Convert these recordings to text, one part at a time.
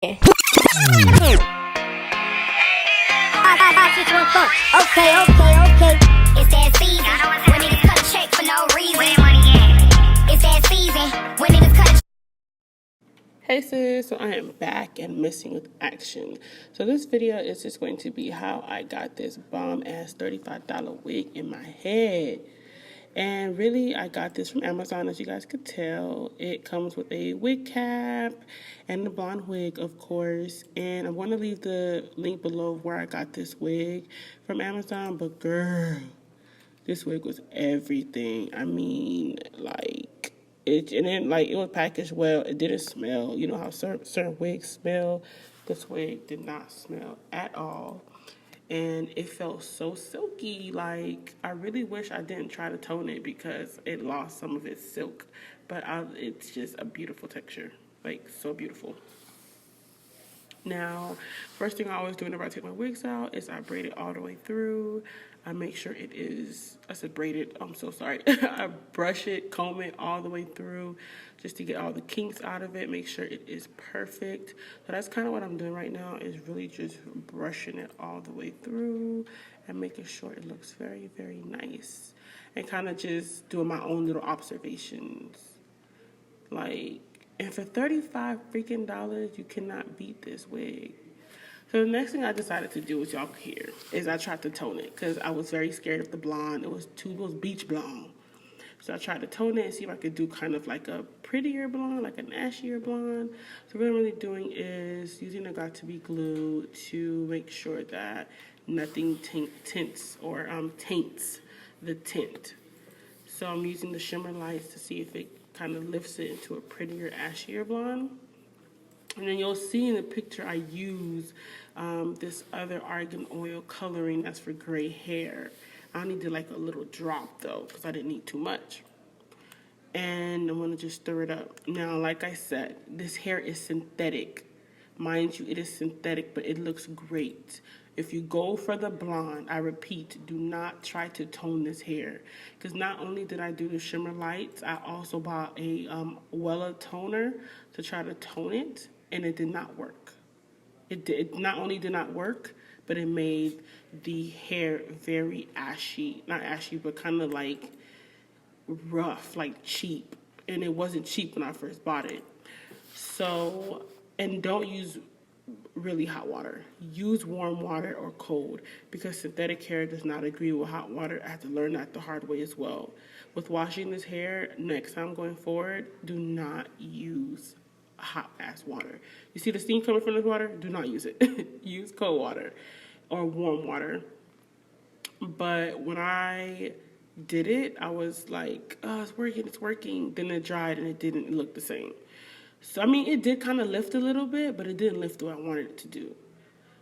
Okay. It's that season when niggas cut a check for no reason. It's that season when niggas cut a. Hey sis, so I am back and missing with action. So this video is just going to be how I got this bomb ass $35 wig in my head. And really, I got this from Amazon, as you guys could tell. It comes with a wig cap and the blonde wig, of course. And I'm going to leave the link below where I got this wig from Amazon. But girl, this wig was everything. I mean, like, it was packaged well. It didn't smell. You know how certain wigs smell? This wig did not smell at all. And it felt so silky. Like, I really wish I didn't try to tone it because it lost some of its silk. But it's just a beautiful texture. Like, so beautiful. Now, first thing I always do whenever I take my wigs out is I braid it all the way through. I make sure it is, I said braided, I'm so sorry. I brush it, comb it all the way through just to get all the kinks out of it, make sure it is perfect. So that's kind of what I'm doing right now, is really just brushing it all the way through and making sure it looks very, very nice. And kind of just doing my own little observations. Like, and for $35 freaking, you cannot beat this wig. So the next thing I decided to do, as y'all hear, is I tried to tone it because I was very scared of the blonde. It was beach blonde. So I tried to tone it and see if I could do kind of like a prettier blonde, like an ashier blonde. So what I'm really doing is using a Got2b glue to make sure that nothing tints or taints the tint. So I'm using the shimmer lights to see if it kind of lifts it into a prettier ashier blonde. And then you'll see in the picture I use this other argan oil coloring that's for gray hair. I only did like a little drop though because I didn't need too much. And I'm going to just stir it up. Now, like I said, this hair is synthetic. Mind you, it is synthetic, but it looks great. If you go for the blonde, I repeat, do not try to tone this hair. Because not only did I do the shimmer lights, I also bought a Wella toner to try to tone it, and it did not work. It not only did not work, but it made the hair very ashy. Not ashy, but kind of like rough, like cheap. And it wasn't cheap when I first bought it. So, and don't use really hot water. Use warm water or cold, because synthetic hair does not agree with hot water. I had to learn that the hard way as well. With washing this hair, next time going forward, do not use hot ass water. You see the steam coming from this water? Do not use it. Use cold water or warm water. But when I did it, I was like, oh, it's working. Then it dried and it didn't look the same. So, I mean, it did kind of lift a little bit, but it didn't lift the way I wanted it to do.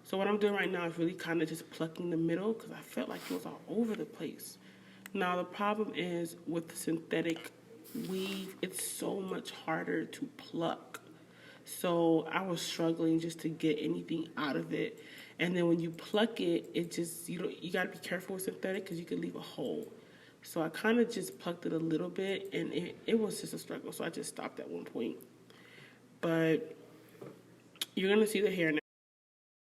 So what I'm doing right now is really kind of just plucking the middle because I felt like it was all over the place. Now, the problem is with the synthetic weave, it's so much harder to pluck. So I was struggling just to get anything out of it. And then when you pluck it, it just, you got to be careful with synthetic because you could leave a hole. So I kind of just plucked it a little bit, and it was just a struggle. So I just stopped at one point. But you're going to see the hair now.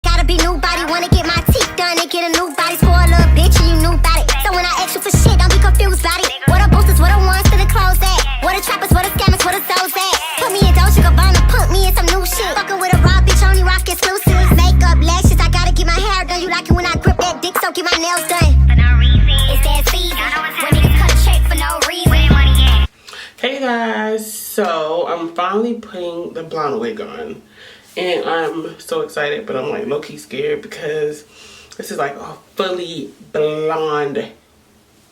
Gotta be new body, wanna get my teeth done and get a new body. Spoil a little bitch and you knew about it. So when I ask you for shit, don't be confused about it. What the boosters, what the ones to the clothes at? What the trappers, what the scammers, what the souls at? Put me in Dolce Gabbana, put me in some new shit. Fucking with a raw bitch, only rock exclusives. Makeup, lashes, I gotta get my hair done. You like it when I grip that dick, so get my nails done. For no reason. It's that season when niggas cut a check for no reason. Hey guys, so I'm finally putting the blonde wig on. And I'm so excited, but I'm like low-key scared because this is like a fully blonde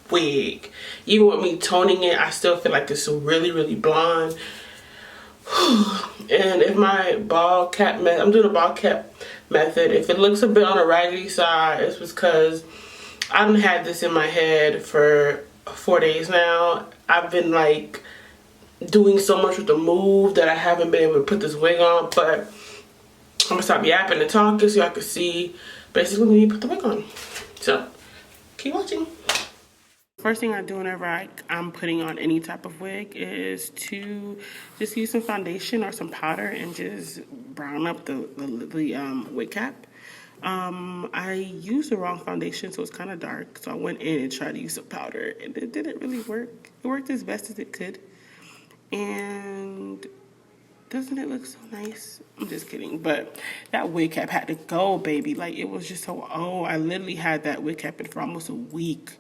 wig. Even with me toning it, I still feel like it's really, really blonde. And if my ball cap method, I'm doing a ball cap method, if it looks a bit on the raggedy side, it's because I haven't had this in my head for 4 days now. I've been like doing so much with the move that I haven't been able to put this wig on, but I'm gonna stop yapping and talking so y'all can see basically when you put the wig on. So keep watching. First thing I do whenever I'm putting on any type of wig is to just use some foundation or some powder and just brown up the wig cap. I used the wrong foundation, so it's kind of dark. So I went in and tried to use some powder, and it didn't really work. It worked as best as it could. And doesn't it look so nice? I'm just kidding. But that wig cap had to go, baby. Like, it was just so old. I literally had that wig cap in for almost a week.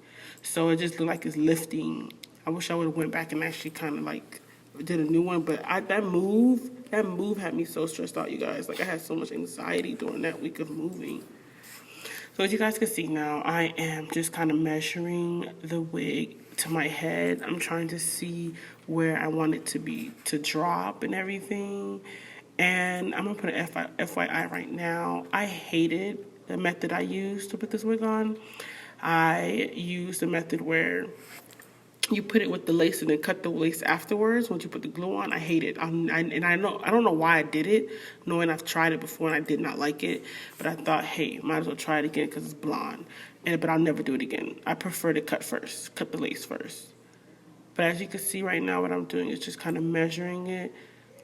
So it just looked like it's lifting. I wish I would have went back and actually kind of like did a new one. But that move had me so stressed out, you guys. Like, I had so much anxiety during that week of moving. So as you guys can see now, I am just kind of measuring the wig to my head. I'm trying to see where I want it to drop and everything. And I'm gonna put an FYI right now. I hated the method I used to put this wig on. I used the method where you put it with the lace and then cut the lace afterwards once you put the glue on. I hate it. I don't know why I did it, knowing I've tried it before and I did not like it. But I thought, hey, might as well try it again because it's blonde. But I'll never do it again. I prefer to cut the lace first. But as you can see right now, what I'm doing is just kind of measuring it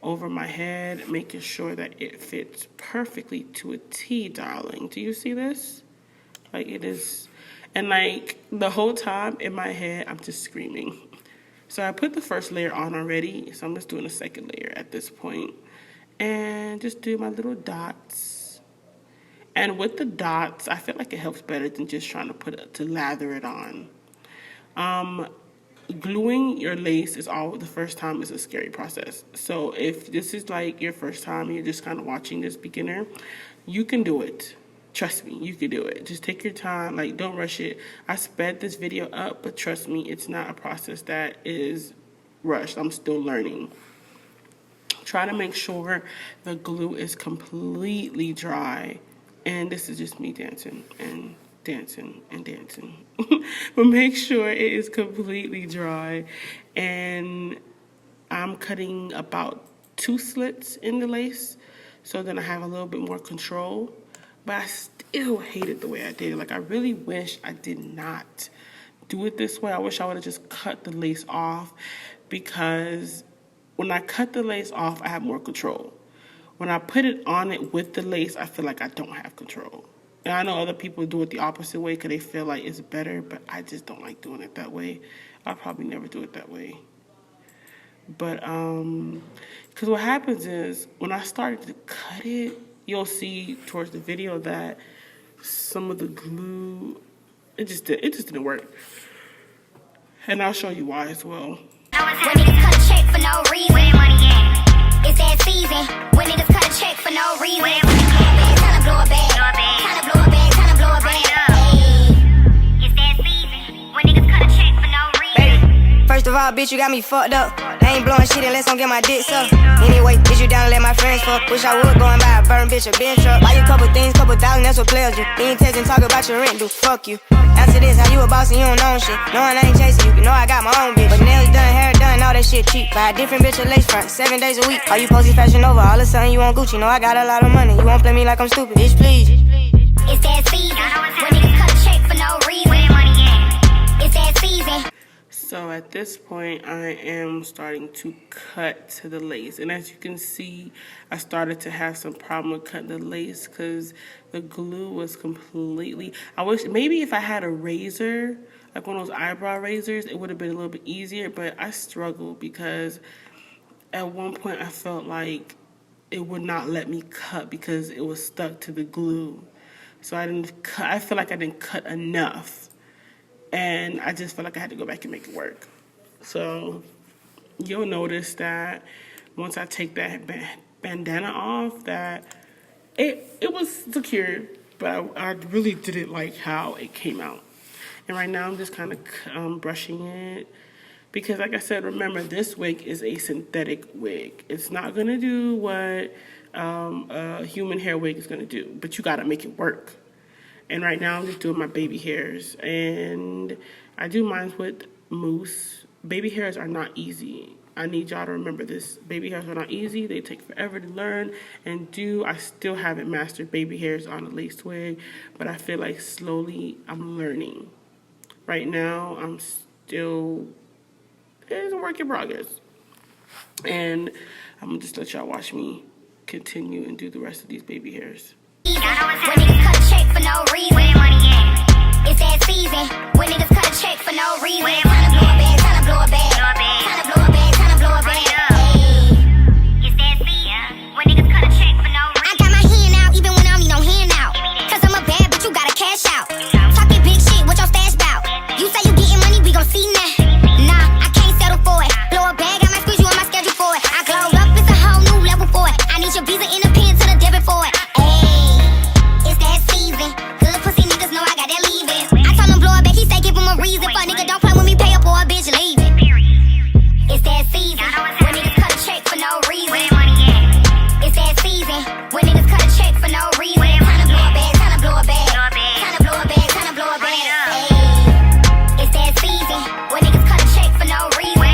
over my head, making sure that it fits perfectly to a T, darling. Do you see this? Like, it is. And like the whole time in my head, I'm just screaming. So I put the first layer on already. So I'm just doing a second layer at this point. And just do my little dots. And with the dots, I feel like it helps better than just trying to lather it on. Gluing your lace is the first time is a scary process. So if this is like your first time and you're just kind of watching this beginner, you can do it. Trust me, you can do it. Just take your time, like, don't rush it. I sped this video up, but trust me, it's not a process that is rushed. I'm still learning. Try to make sure the glue is completely dry. And this is just me dancing and dancing and dancing. But make sure it is completely dry. And I'm cutting about 2 slits in the lace, so then I have a little bit more control. But I still hated the way I did it. Like, I really wish I did not do it this way. I wish I would have just cut the lace off, because when I cut the lace off, I have more control. When I put it on it with the lace, I feel like I don't have control. And I know other people do it the opposite way because they feel like it's better, but I just don't like doing it that way. I'll probably never do it that way. But, because what happens is, when I started to cut it, you'll see towards the video that some of the glue, it just didn't work. And I'll show you why as well. When niggas cut a check for no reason, where money at? It's that season. When niggas cut a check for no reason, where money at? Time to blow a bag, time to blow a bag, time to blow a bag. Hey, it's that season. When niggas cut a check for no reason. First of all, bitch, you got me fucked up. I ain't blowing shit unless I'm get my dick sucked. Anyway, is you down to let my friends fuck? Wish I would go and buy a burn bitch a bench truck. Buy you a couple things, couple thousand, that's what players do. You ain't text and talk about your rent, do fuck you. After this, how you a boss and you don't own shit? Knowing I ain't chasing you, you know I got my own bitch. But nails done, hair done, all that shit cheap. Buy a different bitch a lace front, 7 days a week. All you posty fashion over, all of a sudden you want Gucci. Know I got a lot of money, you won't play me like I'm stupid, bitch, please. It's that season. When niggas cut a check for no reason, where money at? It's that season. So at this point, I am starting to cut to the lace. And as you can see, I started to have some problem with cutting the lace because the glue was completely... I wish maybe if I had a razor, like one of those eyebrow razors, it would have been a little bit easier. But I struggled because at one point I felt like it would not let me cut because it was stuck to the glue. So I didn't cut. I feel like I didn't cut enough. And I just felt like I had to go back and make it work. So you'll notice that once I take that bandana off, that it was secure, but I really didn't like how it came out. And right now I'm just kind of brushing it. Because like I said, remember, this wig is a synthetic wig. It's not going to do what a human hair wig is going to do. But you got to make it work. And right now I'm just doing my baby hairs. And I do mine with mousse. Baby hairs are not easy. I need y'all to remember this. Baby hairs are not easy. They take forever to learn and do. I still haven't mastered baby hairs on a lace wig. But I feel like slowly I'm learning. Right now I'm still is a work in progress. And I'm gonna just let y'all watch me continue and do the rest of these baby hairs. When niggas cut a check for no reason. Where money at? It's that season. When niggas cut a check for no reason. Time to blow a bag, time to blow a bag. Time to blow a bag, time to blow a bag. It's that season. When niggas cut a check for no reason. I got my hand out even when I don't need no hand out. Cause I'm a bad bitch, you gotta cash out. Talking big shit, what your stash bout? You say you getting money, we gon' see now. Nah, I can't settle for it. Blow a bag, I might squeeze you on my schedule for it. I glowed up, it's a whole new level for it. I need your visa in the pen to the debit for it. It's that season. Good pussy niggas know I got that leaving. I told him blow it back, he say give him a reason. Fuck nigga don't play with me, pay up or a bitch leaving. It's that season. When niggas cut a check for no reason. It's that season. When niggas cut a check for no reason. Time to blow a bag, time to blow a bag. Time to blow a bag, time to blow a bag. It's that season. When niggas cut a check for no reason.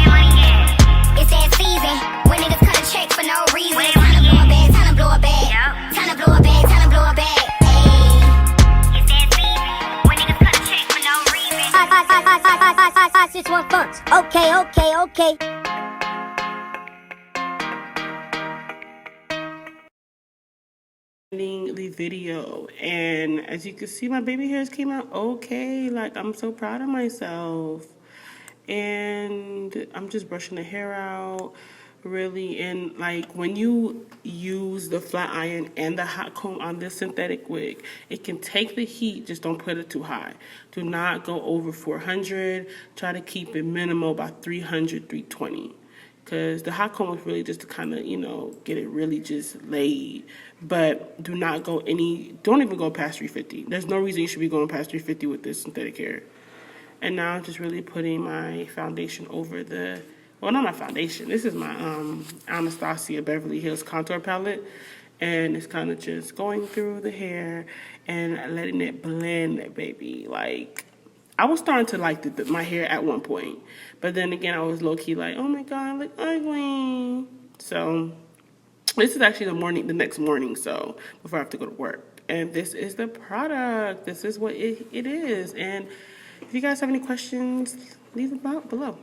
It's that season. When niggas cut a check for no reason. Time to blow a bag, time to blow a bag. Time to blow a bag, time to blow a bag. It's that season. When niggas cut a check for no reason. 5, 6, 1, funds. Okay. The video, and as you can see, my baby hairs came out okay. Like, I'm so proud of myself, and I'm just brushing the hair out really. And like, when you use the flat iron and the hot comb on this synthetic wig, it can take the heat, just don't put it too high. Do not go over 400. Try to keep it minimal, about 300, 320. Because the hot comb is really just to kind of, you know, get it really just laid. But do not go don't even go past 350. There's no reason you should be going past 350 with this synthetic hair. And now I'm just really putting my foundation over well, not my foundation. This is my Anastasia Beverly Hills contour palette. And it's kind of just going through the hair and letting it blend, baby. Like, I was starting to like my hair at one point. But then again, I was low-key like, oh my God, I look ugly. So this is actually the next morning, so before I have to go to work. And this is the product. This is what it is. And if you guys have any questions, leave them below.